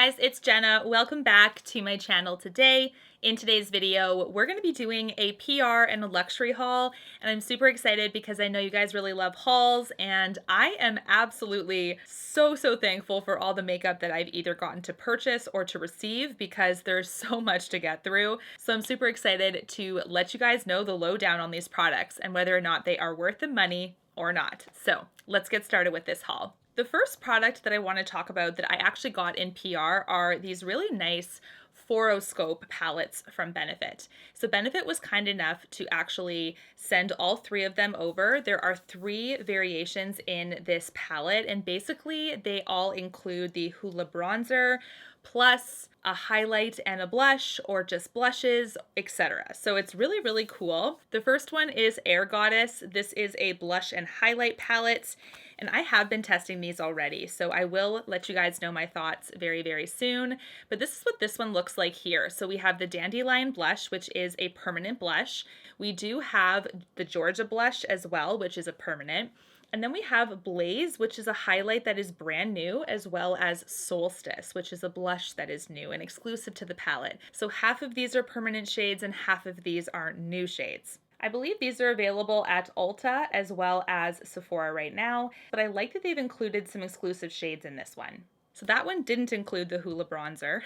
guys, it's Jenna. Welcome back to my channel today. In today's video, we're going to be doing a PR and a luxury haul, and I'm super excited because I know you guys really love hauls, and I am absolutely so thankful for all the makeup that I've either gotten to purchase or to receive because there's so much to get through. So I'm super excited to let you guys know the lowdown on these products and whether or not they are worth the money or not. So let's get started with this haul. The first product that I want to talk about that I actually got in PR are these really nice Fouroscope palettes from Benefit. So Benefit was kind enough to actually send all three of them over. There are three variations in this palette, and basically they all include the Hoola bronzer, plus a highlight and a blush, or just blushes, etc. So it's really cool. The first one is Air Goddess. This is a blush and highlight palette, and I have been testing these already, so I will let you guys know my thoughts very soon. But this is what this one looks like here. So we have the Dandelion blush, which is a permanent blush. We do have the Georgia blush as well, which is a permanent. And then we have Blaze, which is a highlight that is brand new, as well as Solstice, which is a blush that is new and exclusive to the palette. So half of these are permanent shades and half of these are new shades. I believe these are available at Ulta as well as Sephora right now, but I like that they've included some exclusive shades in this one. So that one didn't include the Hoola bronzer,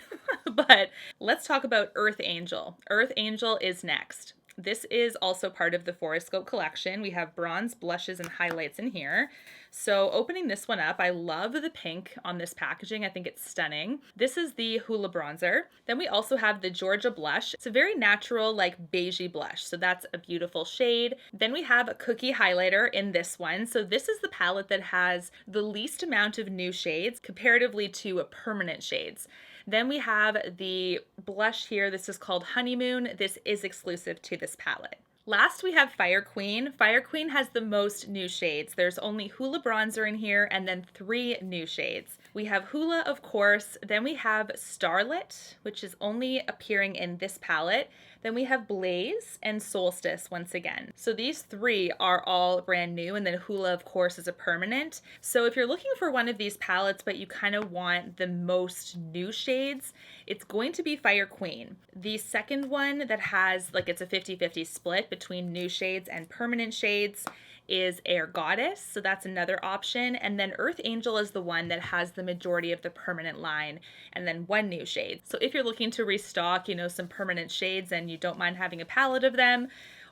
but let's talk about Earth Angel. Earth Angel is next. This is also part of the Fouroscope collection. We have bronze, blushes, and highlights in here. So opening this one up, I love the pink on this packaging. I think it's stunning. This is the Hoola bronzer. Then we also have the Georgia blush. It's a very natural, like beigey blush. So that's a beautiful shade. Then we have a cookie highlighter in this one. So this is the palette that has the least amount of new shades comparatively to permanent shades. Then we have the blush here. This is called Honeymoon. This is exclusive to this palette. Last, we have Fire Queen. Fire Queen has the most new shades. There's only Hoola bronzer in here and then 3 new shades. We have Hoola, of course. Then we have Starlit, which is only appearing in this palette. Then we have Blaze and Solstice once again. So these 3 are all brand new, and then Hoola, of course, is a permanent. So if you're looking for one of these palettes, but you kind of want the most new shades, it's going to be Fire Queen. The second one that has, like, it's a 50-50 split between new shades and permanent shades is Air Goddess, so that's another option. And then Earth Angel is the one that has the majority of the permanent line and then 1 new shade. So if you're looking to restock, some permanent shades and you don't mind having a palette of them,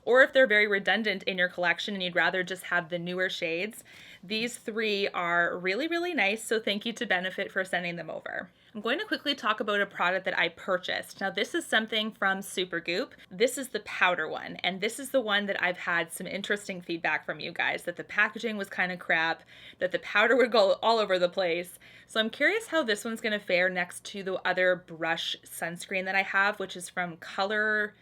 or if they're very redundant in your collection and you'd rather just have the newer shades, these 3 are really nice, so thank you to Benefit for sending them over. I'm going to quickly talk about a product that I purchased. Now this is something from Supergoop. This is the powder one, and this is the one that I've had some interesting feedback from you guys, that the packaging was kind of crap, that the powder would go all over the place. So I'm curious how this one's going to fare next to the other brush sunscreen that I have, which is from Color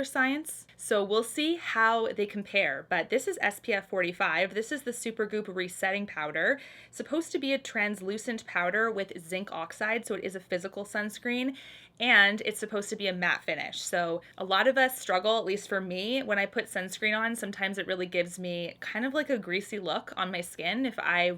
Science. So we'll see how they compare, but this is SPF 45. This is the Supergoop resetting powder. It's supposed to be a translucent powder with zinc oxide, so it is a physical sunscreen, and it's supposed to be a matte finish. So a lot of us struggle, at least for me, when I put sunscreen on. Sometimes it really gives me kind of like a greasy look on my skin if I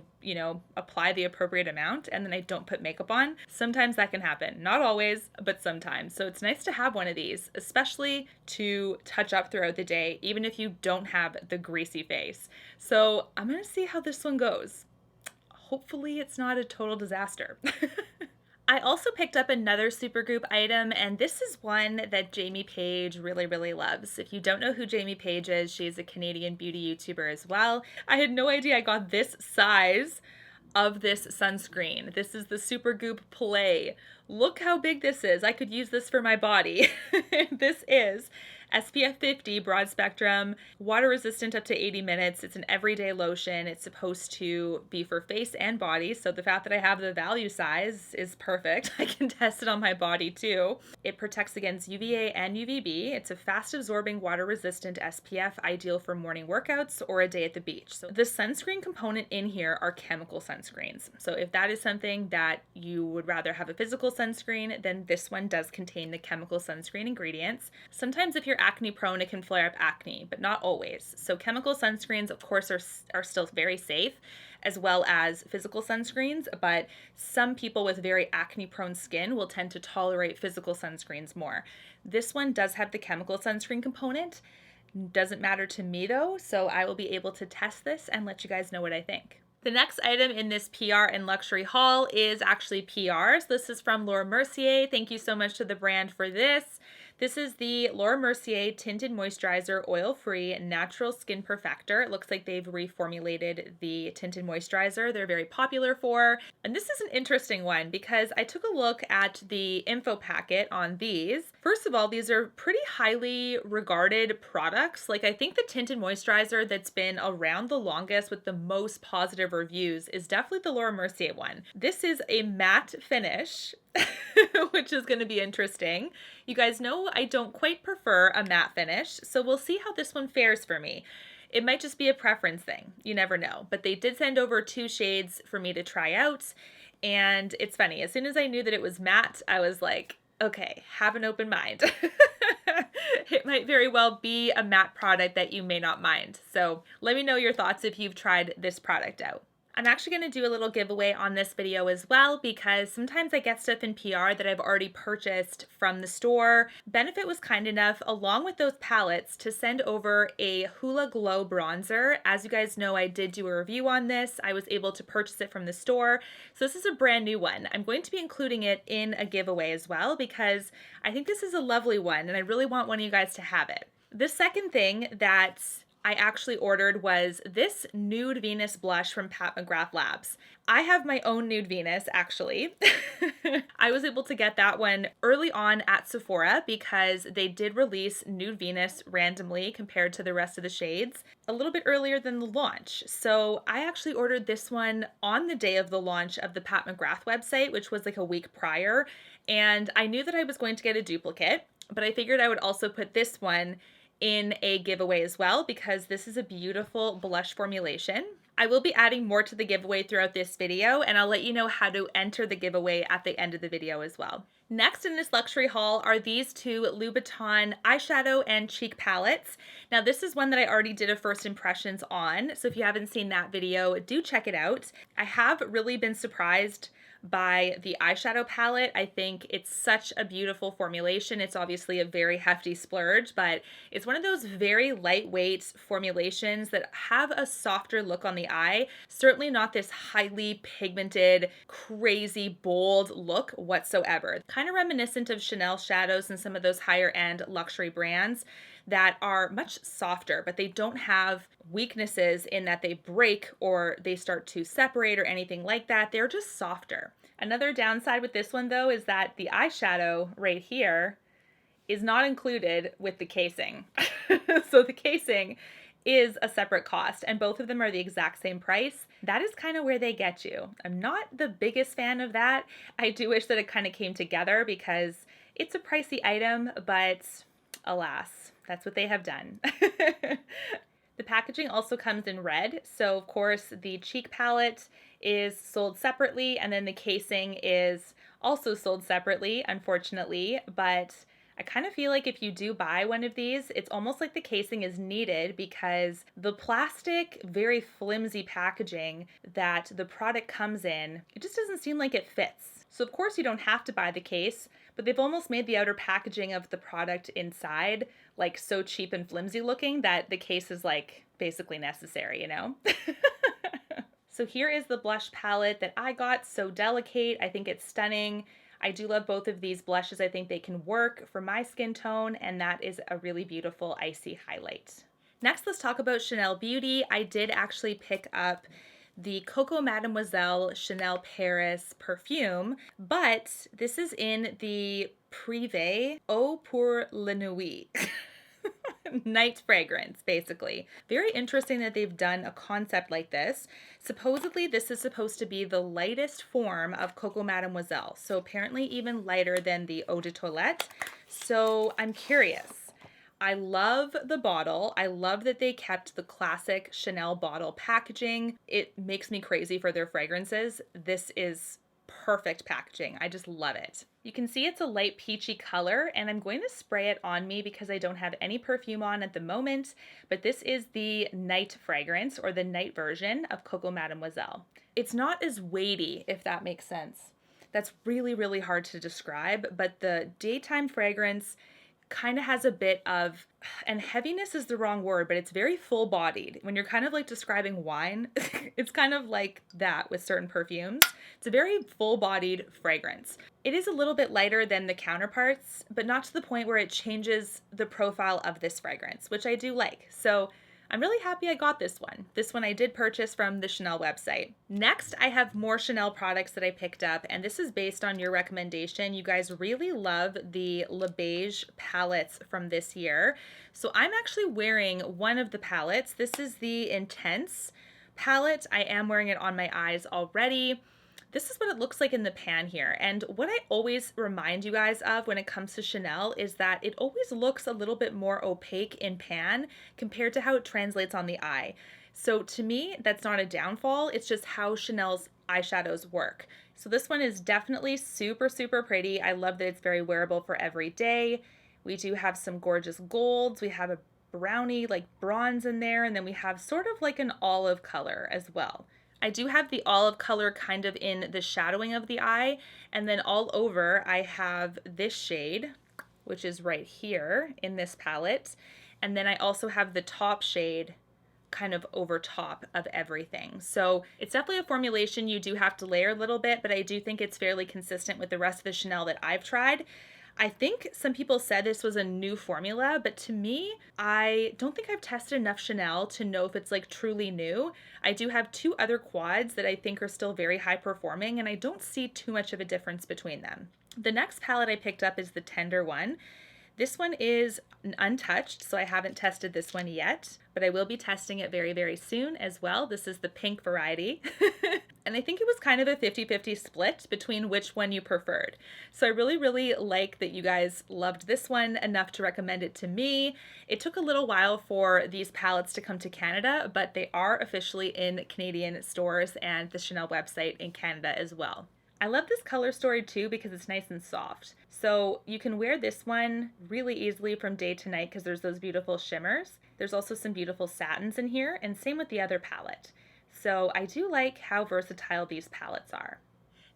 apply the appropriate amount and then I don't put makeup on. Sometimes that can happen. Not always, but sometimes. So it's nice to have one of these, especially to touch up throughout the day, even if you don't have the greasy face. So I'm gonna see how this one goes. Hopefully it's not a total disaster. I also picked up another Supergoop item, and this is one that Jamie Page really loves. If you don't know who Jamie Page is, she's a Canadian beauty YouTuber as well. I had no idea I got this size of this sunscreen. This is the Supergoop Play. Look how big this is. I could use this for my body. This is SPF 50 broad spectrum, water resistant up to 80 minutes. It's an everyday lotion. It's supposed to be for face and body, so the fact that I have the value size is perfect. I can test it on my body too. It protects against UVA and UVB. It's a fast absorbing water resistant SPF, ideal for morning workouts or a day at the beach. So the sunscreen component in here are chemical sunscreens. So if that is something that you would rather have a physical sunscreen, then this one does contain the chemical sunscreen ingredients. Sometimes if you're acne prone, it can flare up acne, but not always. So chemical sunscreens, of course, are still very safe, as well as physical sunscreens, but some people with very acne prone skin will tend to tolerate physical sunscreens more. This one does have the chemical sunscreen component. Doesn't matter to me though, so I will be able to test this and let you guys know what I think. The next item in this PR and luxury haul is actually PR. So this is from Laura Mercier. Thank you so much to the brand for this. This is the Laura Mercier Tinted Moisturizer Oil-Free Natural Skin Perfector. It looks like they've reformulated the tinted moisturizer they're very popular for. And this is an interesting one because I took a look at the info packet on these. First of all, these are pretty highly regarded products. Like, I think the tinted moisturizer that's been around the longest with the most positive reviews is definitely the Laura Mercier one. This is a matte finish, which is going to be interesting. You guys know I don't quite prefer a matte finish, so we'll see how this one fares for me. It might just be a preference thing. You never know. But they did send over 2 shades for me to try out. And it's funny, as soon as I knew that it was matte, I was like, okay, have an open mind. It might very well be a matte product that you may not mind. So let me know your thoughts if you've tried this product out. I'm actually going to do a little giveaway on this video as well because sometimes I get stuff in PR that I've already purchased from the store. Benefit was kind enough, along with those palettes, to send over a Hoola Glow bronzer. As you guys know, I did do a review on this. I was able to purchase it from the store. So this is a brand new one. I'm going to be including it in a giveaway as well because I think this is a lovely one and I really want one of you guys to have it. The second thing that I actually ordered was this Nude Venus blush from Pat McGrath Labs. I have my own Nude Venus, actually. I was able to get that one early on at Sephora because they did release Nude Venus randomly compared to the rest of the shades a little bit earlier than the launch. So I actually ordered this one on the day of the launch of the Pat McGrath website, which was like a week prior. And I knew that I was going to get a duplicate, but I figured I would also put this one in a giveaway as well because this is a beautiful blush formulation. I will be adding more to the giveaway throughout this video and I'll let you know how to enter the giveaway at the end of the video as well. Next in this luxury haul are these 2 Louboutin eyeshadow and cheek palettes. Now this is one that I already did a first impressions on, so if you haven't seen that video, do check it out. I have really been surprised by the eyeshadow palette. I think it's such a beautiful formulation. It's obviously a very hefty splurge, but it's one of those very lightweight formulations that have a softer look on the eye. Certainly not this highly pigmented, crazy, bold look whatsoever. Kind of reminiscent of Chanel shadows and some of those higher end luxury brands that are much softer, but they don't have weaknesses in that they break or they start to separate or anything like that. They're just softer. Another downside with this one though is that the eyeshadow right here is not included with the casing. So the casing is a separate cost and both of them are the exact same price. That is kind of where they get you. I'm not the biggest fan of that. I do wish that it kind of came together because it's a pricey item, but alas, that's what they have done. The packaging also comes in red. So of course the cheek palette is sold separately and then the casing is also sold separately, unfortunately, but I kind of feel like if you do buy one of these, it's almost like the casing is needed because the plastic, very flimsy packaging that the product comes in, it just doesn't seem like it fits. So of course you don't have to buy the case, but they've almost made the outer packaging of the product inside like so cheap and flimsy looking that the case is like basically necessary, you know? So here is the blush palette that I got. So delicate. I think it's stunning. I do love both of these blushes. I think they can work for my skin tone, and that is a really beautiful icy highlight. Next, let's talk about Chanel Beauty. I did actually pick up the Coco Mademoiselle Chanel Paris perfume, but this is in the Privee Eau pour la nuit. Night fragrance, basically. Very interesting that they've done a concept like this. Supposedly, this is supposed to be the lightest form of Coco Mademoiselle, so apparently even lighter than the Eau de Toilette. So I'm curious. I love the bottle. I love that they kept the classic Chanel bottle packaging. It makes me crazy for their fragrances. This is perfect packaging. I just love it. You can see it's a light peachy color, and I'm going to spray it on me because I don't have any perfume on at the moment, but this is the night fragrance, or the night version of Coco Mademoiselle. It's not as weighty, if that makes sense. That's really, really hard to describe, but the daytime fragrance kind of has a bit of, and heaviness is the wrong word, but it's very full bodied. When you're kind of like describing wine, it's kind of like that with certain perfumes. It's a very full bodied fragrance. It is a little bit lighter than the counterparts, but not to the point where it changes the profile of this fragrance, which I do like. So I'm really happy I got this one. This one I did purchase from the Chanel website. Next, I have more Chanel products that I picked up, and this is based on your recommendation. You guys really love the Le Beige palettes from this year. So I'm actually wearing one of the palettes. This is the Intense palette. I am wearing it on my eyes already. This is what it looks like in the pan here. And what I always remind you guys of when it comes to Chanel is that it always looks a little bit more opaque in pan compared to how it translates on the eye. So to me, that's not a downfall. It's just how Chanel's eyeshadows work. So this one is definitely super, super pretty. I love that it's very wearable for every day. We do have some gorgeous golds. We have a brownie, like bronze in there. And then we have sort of like an olive color as well. I do have the olive color kind of in the shadowing of the eye, and then all over I have this shade, which is right here in this palette, and then I also have the top shade kind of over top of everything. So it's definitely a formulation you do have to layer a little bit, but I do think it's fairly consistent with the rest of the Chanel that I've tried. I think some people said this was a new formula, but to me, I don't think I've tested enough Chanel to know if it's like truly new. I do have two other quads that I think are still very high performing, and I don't see too much of a difference between them. The next palette I picked up is the Tender one. This one is untouched, so I haven't tested this one yet, but I will be testing it very, very soon as well. This is the pink variety. And I think it was kind of a 50-50 split between which one you preferred. So I really, really like that you guys loved this one enough to recommend it to me. It took a little while for these palettes to come to Canada, but they are officially in Canadian stores and the Chanel website in Canada as well. I love this color story too because it's nice and soft. So you can wear this one really easily from day to night because there's those beautiful shimmers. There's also some beautiful satins in here, and same with the other palette. So I do like how versatile these palettes are.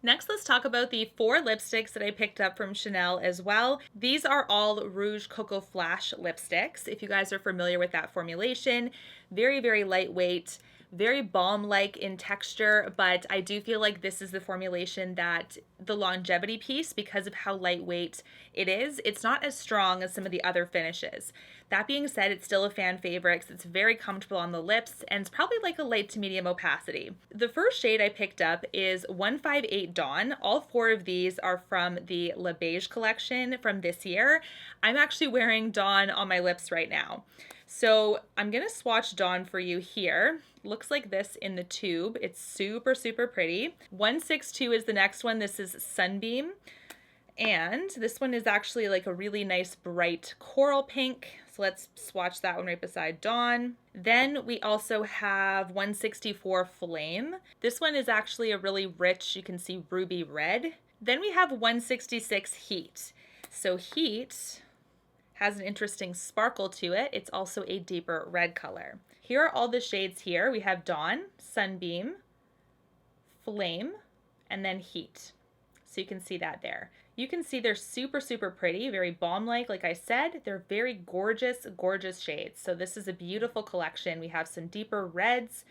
Next, let's talk about the 4 lipsticks that I picked up from Chanel as well. These are all Rouge Coco Flash lipsticks. If you guys are familiar with that formulation, very, very lightweight, very balm-like in texture, but I do feel like this is the formulation that the longevity piece, because of how lightweight it is, it's not as strong as some of the other finishes. That being said, it's still a fan favorite because it's very comfortable on the lips and it's probably like a light to medium opacity. The first shade I picked up is 158 Dawn. All 4 of these are from the Le Beige collection from this year. I'm actually wearing Dawn on my lips right now. So I'm going to swatch Dawn for you here. Looks like this in the tube. It's super, super pretty. 162 is the next one. This is Sunbeam. And this one is actually like a really nice bright coral pink. So let's swatch that one right beside Dawn. Then we also have 164 Flame. This one is actually a really rich, you can see ruby red. Then we have 166 Heat. So Heat has an interesting sparkle to it. It's also a deeper red color. Here are all the shades here. We have Dawn, Sunbeam, Flame, and then Heat. So you can see that there. You can see they're super, super pretty, very balm-like. Like I said, they're very gorgeous, gorgeous shades. So this is a beautiful collection. We have some deeper reds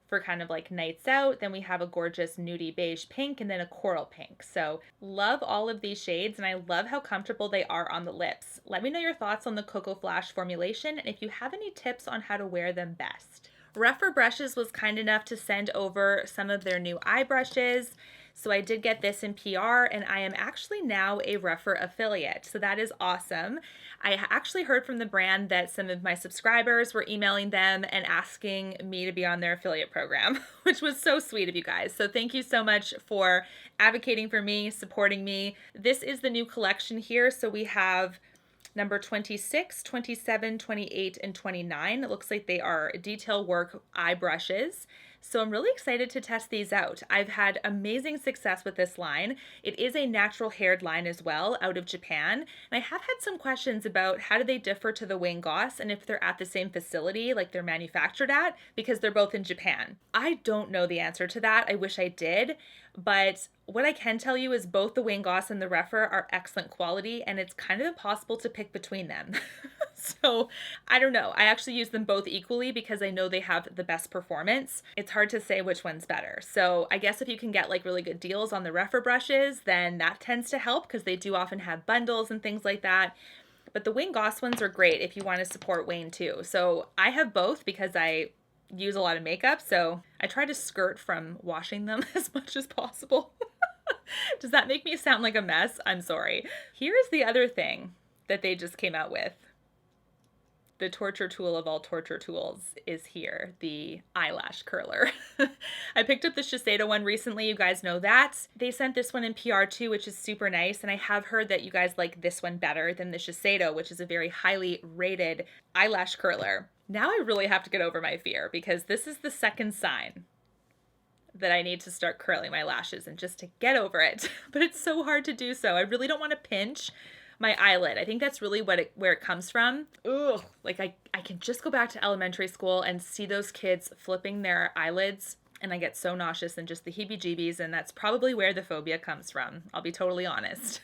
for kind of like nights out. Then we have a gorgeous nudie beige pink and then a coral pink. So love all of these shades and I love how comfortable they are on the lips. Let me know your thoughts on the Coco Flash formulation and if you have any tips on how to wear them best. Rougher Brushes was kind enough to send over some of their new eye brushes. So I did get this in PR and I am actually now a Rougher affiliate. So that is awesome. I actually heard from the brand that some of my subscribers were emailing them and asking me to be on their affiliate program, which was so sweet of you guys. So thank you so much for advocating for me, supporting me. This is the new collection here. So we have number 26, 27, 28, and 29. It looks like they are detail work eye brushes. So I'm really excited to test these out. I've had amazing success with this line. It is a natural haired line as well, out of Japan. And I have had some questions about how do they differ to the Wayne Goss and if they're at the same facility like they're manufactured at, because they're both in Japan. I don't know the answer to that. I wish I did. But what I can tell you is both the Wayne Goss and the Refer are excellent quality, and it's kind of impossible to pick between them. So I don't know. I actually use them both equally because I know they have the best performance. It's hard to say which one's better. So I guess if you can get like really good deals on the Refer brushes, then that tends to help because they do often have bundles and things like that. But the Wayne Goss ones are great if you want to support Wayne too. So I have both because I use a lot of makeup, so I try to skirt from washing them as much as possible. Does that make me sound like a mess? I'm sorry. Here's the other thing that they just came out with. The torture tool of all torture tools is here, the eyelash curler. I picked up the Shiseido one recently, you guys know that. They sent this one in PR too, which is super nice, and I have heard that you guys like this one better than the Shiseido, which is a very highly rated eyelash curler. Now I really have to get over my fear because this is the second sign that I need to start curling my lashes and just to get over it. But it's so hard to do so. I really don't want to pinch my eyelid. I think that's really where it comes from. Ugh. Like I can just go back to elementary school and see those kids flipping their eyelids and I get so nauseous and just the heebie-jeebies, and that's probably where the phobia comes from. I'll be totally honest.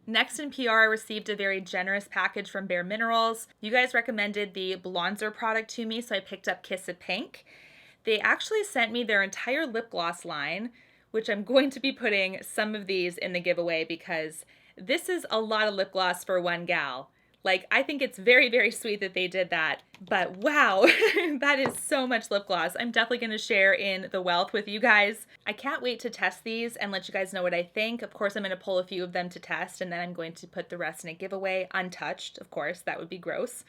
Next in PR, I received a very generous package from Bareminerals. You guys recommended the blonzer product to me, so I picked up Kiss of Pink. They actually sent me their entire lip gloss line, which I'm going to be putting some of these in the giveaway because this is a lot of lip gloss for one gal. Like, I think it's very, very sweet that they did that. But wow, that is so much lip gloss. I'm definitely going to share in the wealth with you guys. I can't wait to test these and let you guys know what I think. Of course, I'm going to pull a few of them to test, and then I'm going to put the rest in a giveaway, untouched. Of course, that would be gross.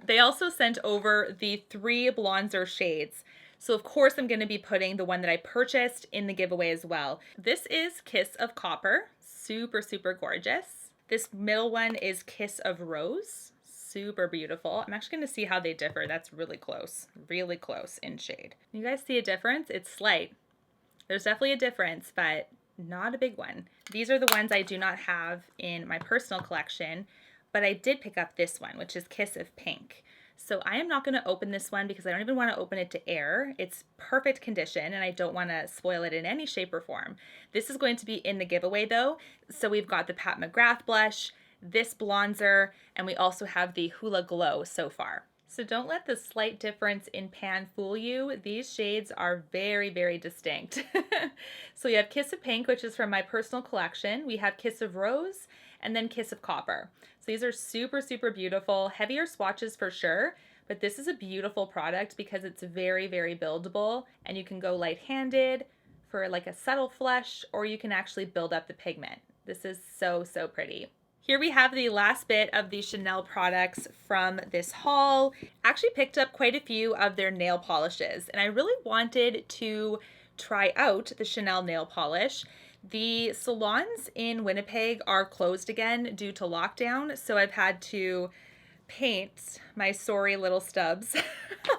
They also sent over the 3 blonzer shades. So of course I'm going to be putting the one that I purchased in the giveaway as well. This is Kiss of Copper. Super, super gorgeous. This middle one is Kiss of Rose. Super beautiful. I'm actually going to see how they differ. That's really close in shade. You guys see a difference? It's slight. There's definitely a difference, but not a big one. These are the ones I do not have in my personal collection, but I did pick up this one, which is Kiss of Pink. So I am not going to open this one because I don't even want to open it to air. It's perfect condition and I don't want to spoil it in any shape or form. This is going to be in the giveaway though. So we've got the Pat McGrath blush, this blonzer, and we also have the Hoola Glow so far. So don't let the slight difference in pan fool you. These shades are very, very distinct. So we have Kiss of Pink, which is from my personal collection. We have Kiss of Rose and then Kiss of Copper. So these are super, super beautiful. Heavier swatches for sure, but this is a beautiful product because it's very, very buildable and you can go light-handed for like a subtle flush, or you can actually build up the pigment. This is so, so pretty. Here we have the last bit of the Chanel products from this haul. Actually picked up quite a few of their nail polishes, and I really wanted to try out the Chanel nail polish. The salons in Winnipeg are closed again due to lockdown, so I've had to paint my sorry little stubs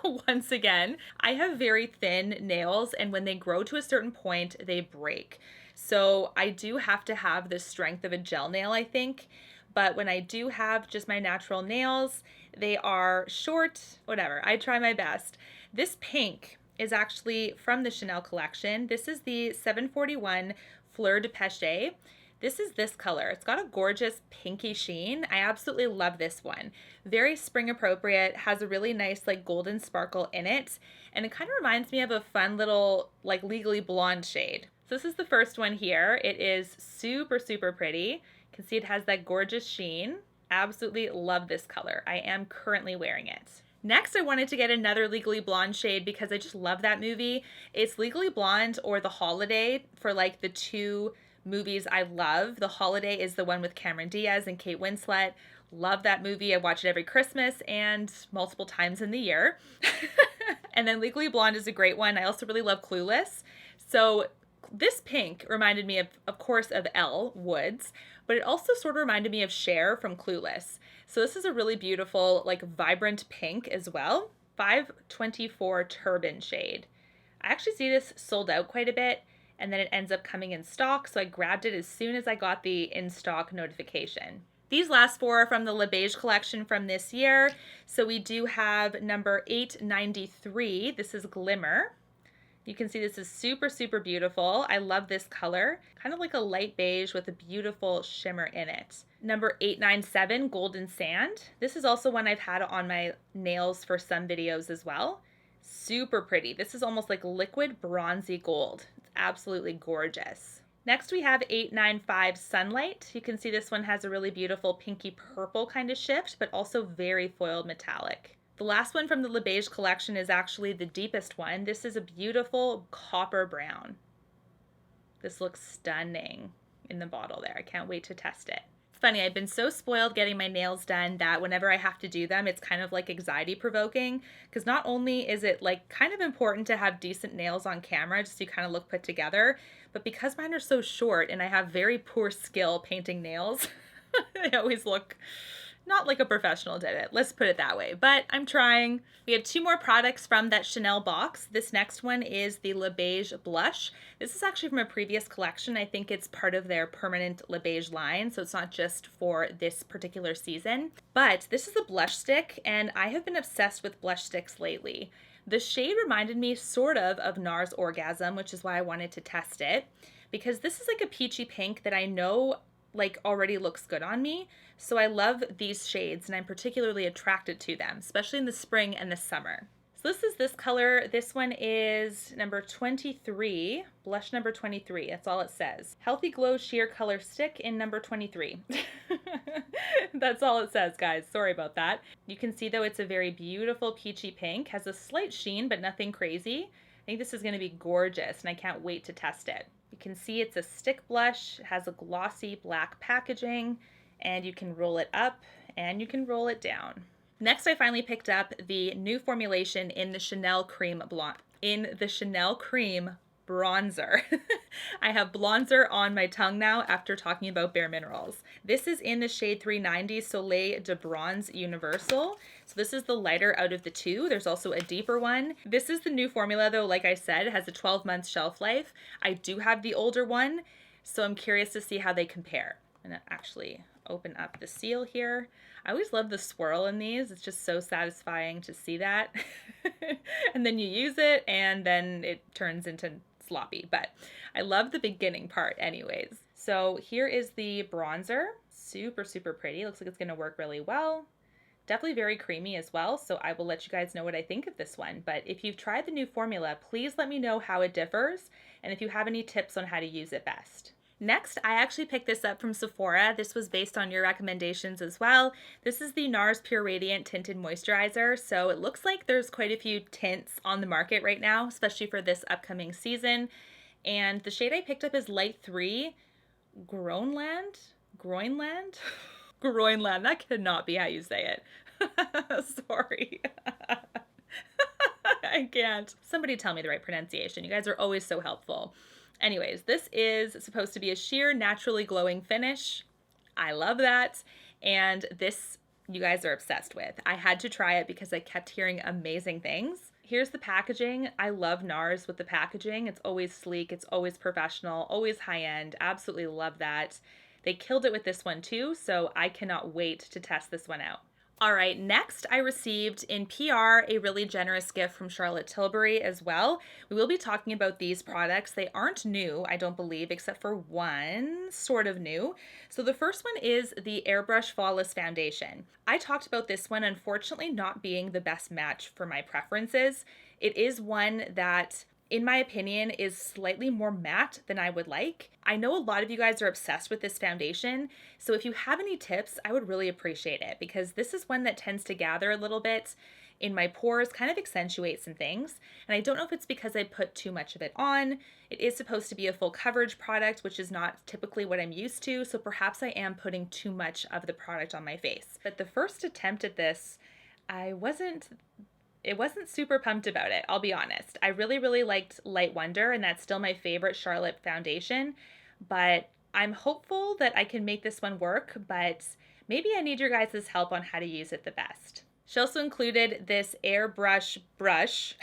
once again. I have very thin nails, and when they grow to a certain point, they break. So I do have to have the strength of a gel nail, I think. But when I do have just my natural nails, they are short, whatever. I try my best. This pink is actually from the Chanel collection. This is the 741 Fleur de Peche. This is this color. It's got a gorgeous pinky sheen. I absolutely love this one. Very spring appropriate, has a really nice like golden sparkle in it. And it kind of reminds me of a fun little like Legally Blonde shade. So this is the first one here. It is super, super pretty. You can see it has that gorgeous sheen. Absolutely love this color. I am currently wearing it. Next, I wanted to get another Legally Blonde shade because I just love that movie. It's Legally Blonde or The Holiday for like the 2 movies I love. The Holiday is the one with Cameron Diaz and Kate Winslet. Love that movie. I watch it every Christmas and multiple times in the year. And then Legally Blonde is a great one. I also really love Clueless. So this pink reminded me of course, of Elle Woods, but it also sort of reminded me of Cher from Clueless. So this is a really beautiful, like vibrant pink as well. 524 Turban shade. I actually see this sold out quite a bit, and then it ends up coming in stock, so I grabbed it as soon as I got the in-stock notification. These last four are from the Le Beige collection from this year. So we do have number 893. This is Glimmer. You can see this is super, super beautiful. I love this color, kind of like a light beige with a beautiful shimmer in it. Number 897, Golden Sand. This is also one I've had on my nails for some videos as well. Super pretty. This is almost like liquid bronzy gold. It's absolutely gorgeous. Next we have 895 Sunlight. You can see this one has a really beautiful pinky purple kind of shift, but also very foiled metallic. The last one from the Le Beige collection is actually the deepest one. This is a beautiful copper brown. This looks stunning in the bottle there. I can't wait to test it. It's funny, I've been so spoiled getting my nails done that whenever I have to do them, it's kind of like anxiety provoking, because not only is it like kind of important to have decent nails on camera just so you kind of look put together, but because mine are so short and I have very poor skill painting nails, they always look not like a professional did it. Let's put it that way, but I'm trying. We have two more products from that Chanel box. This next one is the Le Beige Blush. This is actually from a previous collection. I think it's part of their permanent Le Beige line, so it's not just for this particular season. But this is a blush stick, and I have been obsessed with blush sticks lately. The shade reminded me sort of Nars Orgasm, which is why I wanted to test it, because this is like a peachy pink that I know like already looks good on me. So I love these shades and I'm particularly attracted to them, especially in the spring and the summer. So this is this color. This one is number 23, blush number 23. That's all it says. Healthy Glow Sheer Color Stick in number 23. That's all it says, guys. Sorry about that. You can see though it's a very beautiful peachy pink, has a slight sheen, but nothing crazy. I think this is going to be gorgeous and I can't wait to test it. You can see it's a stick blush, has a glossy black packaging, and you can roll it up and you can roll it down. Next, I finally picked up the new formulation in the Chanel Cream Bronzer. I have blonzer on my tongue now after talking about Bareminerals. This is in the shade 390 Soleil de Bronze Universal. So this is the lighter out of the two. There's also a deeper one. This is the new formula though, like I said, it has a 12-month shelf life. I do have the older one, so I'm curious to see how they compare. I'm gonna actually open up the seal here. I always love the swirl in these. It's just so satisfying to see that. And then you use it and then it turns into sloppy, but I love the beginning part anyways. So here is the bronzer. Super, super pretty. Looks like it's gonna work really well. Definitely very creamy as well, so I will let you guys know what I think of this one. But if you've tried the new formula, please let me know how it differs and if you have any tips on how to use it best. Next, I actually picked this up from Sephora. This was based on your recommendations as well. This is the Nars Pure Radiant Tinted Moisturizer. So it looks like there's quite a few tints on the market right now, especially for this upcoming season. And the shade I picked up is Light 3, Groenland? Groenland? Groenland, that could not be how you say it. Sorry. I can't. Somebody tell me the right pronunciation. You guys are always so helpful. Anyways, this is supposed to be a sheer, naturally glowing finish. I love that. And this, you guys are obsessed with. I had to try it because I kept hearing amazing things. Here's the packaging. I love Nars with the packaging. It's always sleek. It's always professional, always high end. Absolutely love that. They killed it with this one too, so I cannot wait to test this one out. All right, next I received in PR a really generous gift from Charlotte Tilbury as well. We will be talking about these products. They aren't new, I don't believe, except for one sort of new. So the first one is the Airbrush Flawless Foundation. I talked about this one unfortunately not being the best match for my preferences. It is one that, in my opinion, is slightly more matte than I would like. I know a lot of you guys are obsessed with this foundation, so if you have any tips, I would really appreciate it because this is one that tends to gather a little bit in my pores, kind of accentuate some things. And I don't know if it's because I put too much of it on. It is supposed to be a full coverage product, which is not typically what I'm used to, so perhaps I am putting too much of the product on my face. But the first attempt at this, it wasn't super pumped about it, I'll be honest. I really liked Light Wonder, and that's still my favorite Charlotte foundation, but I'm hopeful that I can make this one work, but maybe I need your guys' help on how to use it the best. She also included this airbrush brush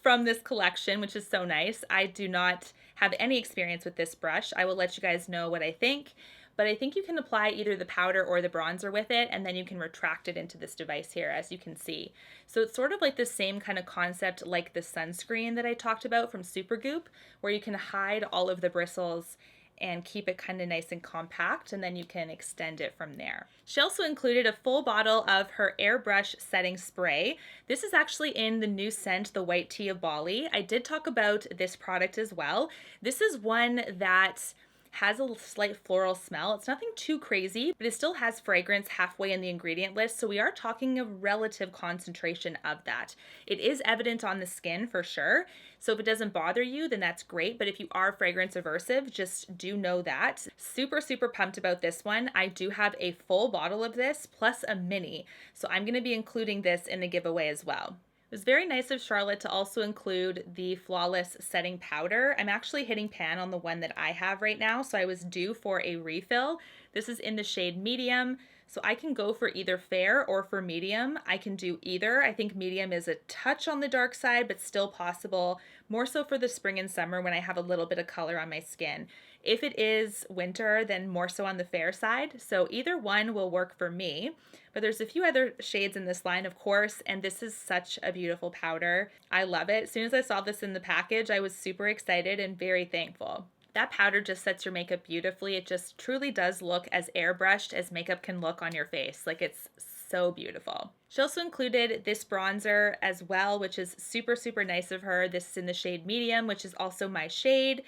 from this collection, which is so nice. I do not have any experience with this brush. I will let you guys know what I think, but I think you can apply either the powder or the bronzer with it, and then you can retract it into this device here, as you can see. So it's sort of like the same kind of concept like the sunscreen that I talked about from Supergoop, where you can hide all of the bristles and keep it kind of nice and compact, and then you can extend it from there. She also included a full bottle of her airbrush setting spray. This is actually in the new scent, the White Tea of Bali. I did talk about this product as well. This is one that has a slight floral smell. It's nothing too crazy, but it still has fragrance halfway in the ingredient list, so we are talking a relative concentration of that. It is evident on the skin for sure, so if it doesn't bother you, then that's great, but if you are fragrance aversive, just do know that. Super, super pumped about this one. I do have a full bottle of this, plus a mini, so I'm gonna be including this in the giveaway as well. It was very nice of Charlotte to also include the Flawless Setting Powder. I'm actually hitting pan on the one that I have right now, so I was due for a refill. This is in the shade medium, so I can go for either fair or for medium. I can do either. I think medium is a touch on the dark side, but still possible, more so for the spring and summer when I have a little bit of color on my skin. If it is winter, then more so on the fair side, so either one will work for me. But there's a few other shades in this line, of course, and this is such a beautiful powder. I love it. As soon as I saw this in the package, I was super excited and very thankful. That powder just sets your makeup beautifully. It just truly does look as airbrushed as makeup can look on your face. Like, it's so beautiful. She also included this bronzer as well, which is super, super nice of her. This is in the shade medium, which is also my shade.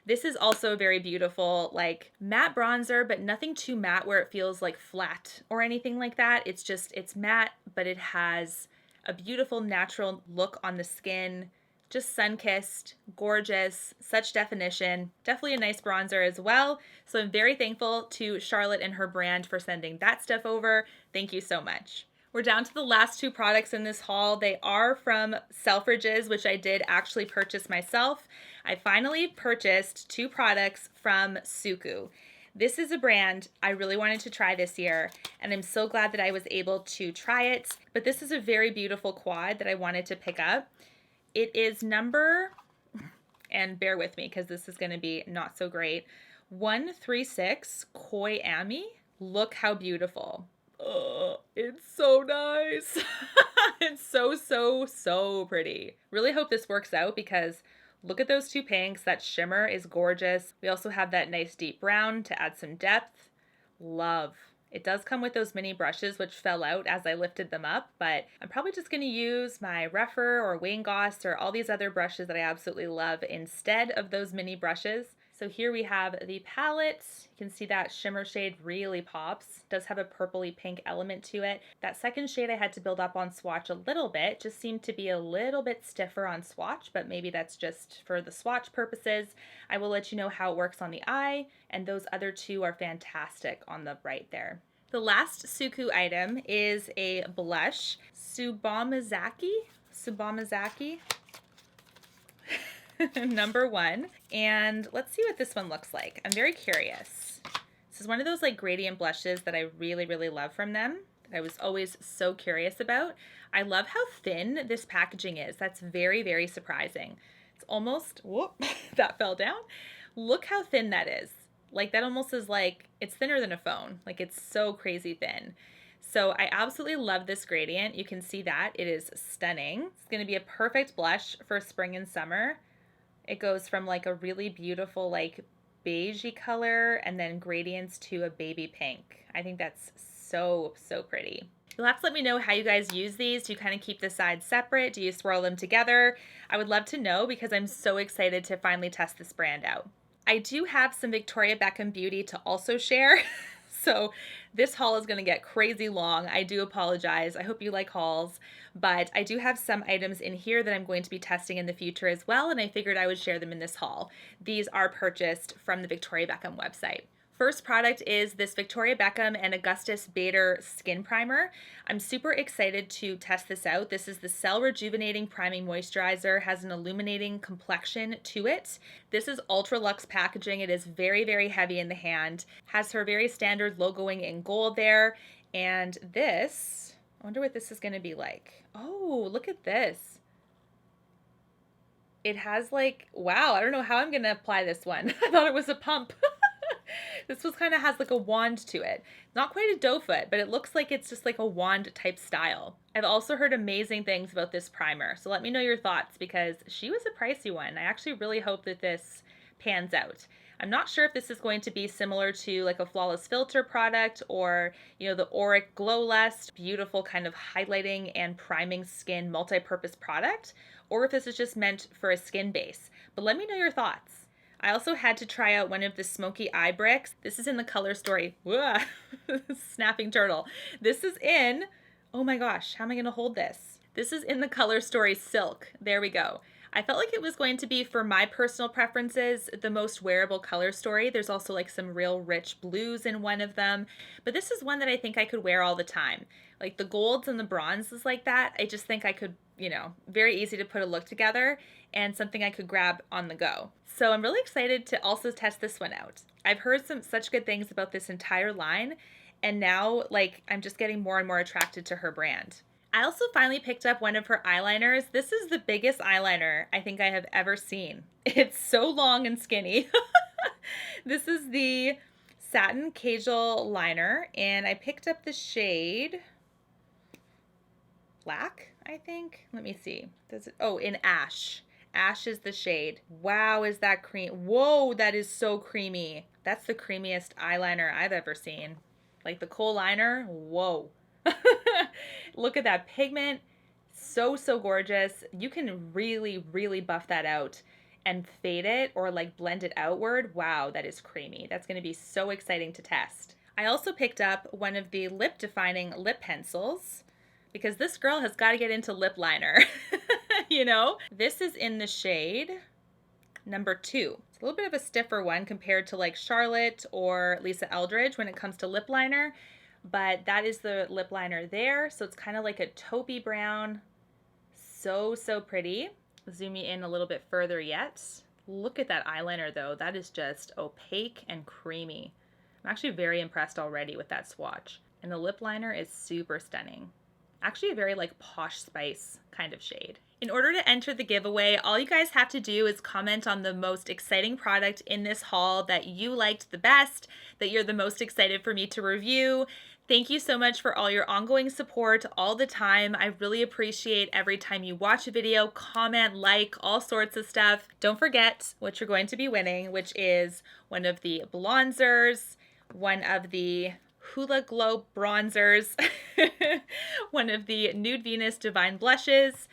This is also very beautiful, like matte bronzer, but nothing too matte where it feels like flat or anything like that. It's matte, but it has a beautiful natural look on the skin. Just sun-kissed, gorgeous, such definition. Definitely a nice bronzer as well. So I'm very thankful to Charlotte and her brand for sending that stuff over. Thank you so much. We're down to the last two products in this haul. They are from Selfridges, which I did actually purchase myself. I finally purchased two products from Suqqu. This is a brand I really wanted to try this year, and I'm so glad that I was able to try it. But this is a very beautiful quad that I wanted to pick up. It is number, and bear with me because this is going to be not so great, 136 Koi Ami. Look how beautiful. Oh, it's so nice. It's so, so, so pretty. Really hope this works out because look at those two pinks. That shimmer is gorgeous. We also have that nice deep brown to add some depth. Love. It does come with those mini brushes, which fell out as I lifted them up, but I'm probably just going to use my Reffer or Wayne Goss or all these other brushes that I absolutely love instead of those mini brushes. So here we have the palette. You can see that shimmer shade really pops. It does have a purpley pink element to it. That second shade I had to build up on swatch a little bit. Just seemed to be a little bit stiffer on swatch, but maybe that's just for the swatch purposes. I will let you know how it works on the eye, and those other two are fantastic on the right there. The last Suku item is a blush, Subamazaki. Number one, and let's see what this one looks like. I'm very curious. This is one of those like gradient blushes that I really, really love from them, that I was always so curious about. I love how thin this packaging is. That's very, very surprising. It's almost, whoop, that fell down. Look how thin that is. Like, that almost is like, it's thinner than a phone. Like, it's so crazy thin. So I absolutely love this gradient. You can see that. It is stunning. It's going to be a perfect blush for spring and summer. It goes from like a really beautiful like beigey color and then gradients to a baby pink. I think that's so, so pretty. You'll have to let me know how you guys use these. Do you kind of keep the sides separate? Do you swirl them together? I would love to know because I'm so excited to finally test this brand out. I do have some Victoria Beckham Beauty to also share. So this haul is going to get crazy long. I do apologize. I hope you like hauls, but I do have some items in here that I'm going to be testing in the future as well, and I figured I would share them in this haul. These are purchased from the Victoria Beckham website. First product is this Victoria Beckham and Augustus Bader Skin Primer. I'm super excited to test this out. This is the Cell Rejuvenating Priming Moisturizer, has an illuminating complexion to it. This is ultra luxe packaging. It is very, very heavy in the hand. Has her very standard logoing in gold there. And this, I wonder what this is going to be like. Oh, look at this. It has like, wow, I don't know how I'm going to apply this one. I thought it was a pump. This was kind of has like a wand to it. Not quite a doe foot, but it looks like it's just like a wand type style. I've also heard amazing things about this primer, so let me know your thoughts because she was a pricey one. I actually really hope that this pans out. I'm not sure if this is going to be similar to like a Flawless Filter product or, you know, the Auric Glow Lust, beautiful kind of highlighting and priming skin multi-purpose product, or if this is just meant for a skin base. But let me know your thoughts. I also had to try out one of the smoky eye bricks. This is in the Color Story. Snapping turtle. This is in, oh my gosh, how am I going to hold this? This is in the Color Story Silk. There we go. I felt like it was going to be, for my personal preferences, the most wearable color story. There's also like some real rich blues in one of them, but this is one that I think I could wear all the time. Like the golds and the bronzes like that, I just think I could, you know, very easy to put a look together and something I could grab on the go. So I'm really excited to also test this one out. I've heard such good things about this entire line, and now like I'm just getting more and more attracted to her brand. I also finally picked up one of her eyeliners. This is the biggest eyeliner I think I have ever seen. It's so long and skinny. This is the Satin Casual Liner, and I picked up the shade Black, I think. Let me see. Does it? Oh, in Ash. Ash is the shade. Wow, is that cream? Whoa, that is so creamy. That's the creamiest eyeliner I've ever seen. Like the kohl liner, whoa. Look at that pigment. So, so gorgeous. You can really, really buff that out and fade it or like blend it outward. Wow, that is creamy. That's going to be so exciting to test. I also picked up one of the lip defining lip pencils because this girl has got to get into lip liner. You know, this is in the shade number 2. It's a little bit of a stiffer one compared to like Charlotte or Lisa Eldridge when it comes to lip liner. But that is the lip liner there. So it's kind of like a taupey brown. So, so pretty. Zoom you in a little bit further yet. Look at that eyeliner though. That is just opaque and creamy. I'm actually very impressed already with that swatch. And the lip liner is super stunning. Actually a very like Posh Spice kind of shade. In order to enter the giveaway, all you guys have to do is comment on the most exciting product in this haul that you liked the best, that you're the most excited for me to review. Thank you so much for all your ongoing support all the time. I really appreciate every time you watch a video, comment, like, all sorts of stuff. Don't forget what you're going to be winning, which is one of the blonzers, one of the Hoola Glow bronzers, one of the Nude Venus Divine blushes,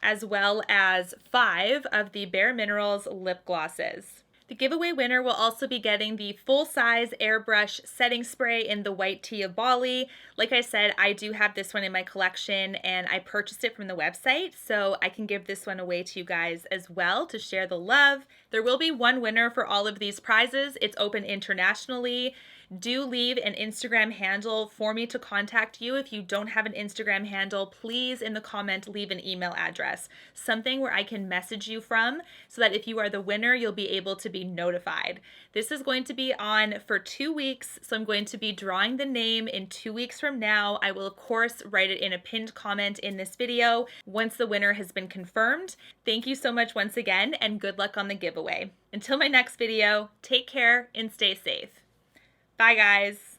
as well as 5 of the Bareminerals lip glosses. The giveaway winner will also be getting the full-size airbrush setting spray in the white tea of Bali. Like I said, I do have this one in my collection and I purchased it from the website, so I can give this one away to you guys as well to share the love. There will be one winner for all of these prizes. It's open internationally. Do leave an Instagram handle for me to contact you. If you don't have an Instagram handle, please in the comment leave an email address, something where I can message you from, so that if you are the winner, you'll be able to be notified. This is going to be on for 2 weeks, so I'm going to be drawing the name in 2 weeks from now. I will of course write it in a pinned comment in this video once the winner has been confirmed. Thank you so much once again, and good luck on the giveaway. Until my next video, take care and stay safe. Bye guys.